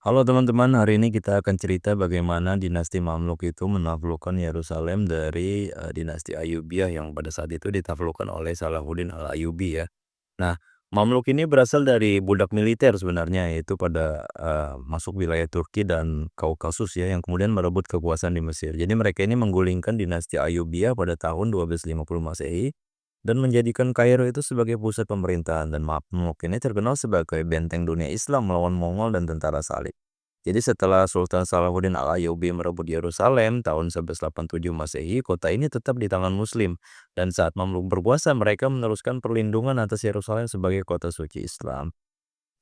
Halo teman-teman, hari ini kita akan cerita bagaimana dinasti Mamluk itu menaklukkan Yerusalem dari dinasti Ayyubiyah yang pada saat itu ditaklukkan oleh Salahuddin Al-Ayyubi ya. Nah, Mamluk ini berasal dari budak militer sebenarnya, yaitu pada masuk wilayah Turki dan Kaukasus ya, yang kemudian merebut kekuasaan di Mesir. Jadi mereka ini menggulingkan dinasti Ayyubiyah pada tahun 1250 Masehi dan menjadikan Kairo itu sebagai pusat pemerintahan, dan Mamluk ini terkenal sebagai benteng dunia Islam melawan Mongol dan tentara Salib. Jadi setelah Sultan Salahuddin Al-Ayyubi merebut Yerusalem tahun 1187 Masehi, kota ini tetap di tangan Muslim. Dan saat Mamluk berkuasa, mereka meneruskan perlindungan atas Yerusalem sebagai kota suci Islam.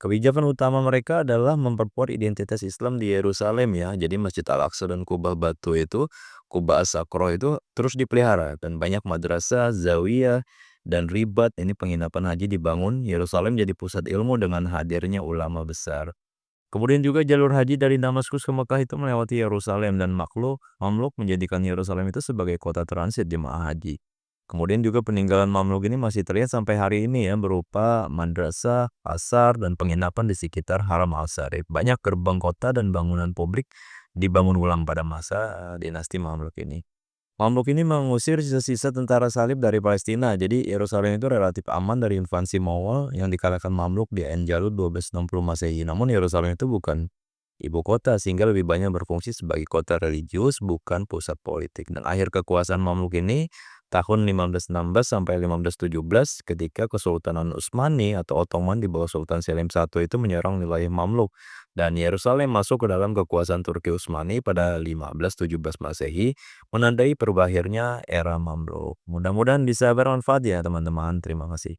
Kebijakan utama mereka adalah memperkuat identitas Islam di Yerusalem ya. Jadi Masjid Al-Aqsa dan Kubah Batu itu, Kubah As-Sakro itu terus dipelihara, dan banyak madrasah, zawiyah, dan ribat ini penginapan haji dibangun. Yerusalem jadi pusat ilmu dengan hadirnya ulama besar. Kemudian juga jalur haji dari Damaskus ke Mekah itu melewati Yerusalem, dan Mamluk menjadikan Yerusalem itu sebagai kota transit jemaah haji. Kemudian juga peninggalan Mamluk ini masih terlihat sampai hari ini ya, berupa madrasah, pasar, dan penginapan di sekitar Haram Al-Sharif. Banyak gerbang kota dan bangunan publik dibangun ulang pada masa dinasti Mamluk ini. Mamluk ini mengusir sisa-sisa tentara salib dari Palestina. Jadi Yerusalem itu relatif aman dari invasi Mongol yang dikalahkan Mamluk di Ain Jalut 1260 Masehi. Namun Yerusalem itu bukan ibu kota, sehingga lebih banyak berfungsi sebagai kota religius, bukan pusat politik. Dan akhir kekuasaan Mamluk ini tahun 1516 sampai 1517, ketika Kesultanan Utsmani atau Ottoman di bawah Sultan Selim I itu menyerang wilayah Mamluk, dan Yerusalem masuk ke dalam kekuasaan Turki Utsmani pada 1517 Masehi, menandai berakhirnya era Mamluk. Mudah-mudahan bisa bermanfaat ya teman-teman. Terima kasih.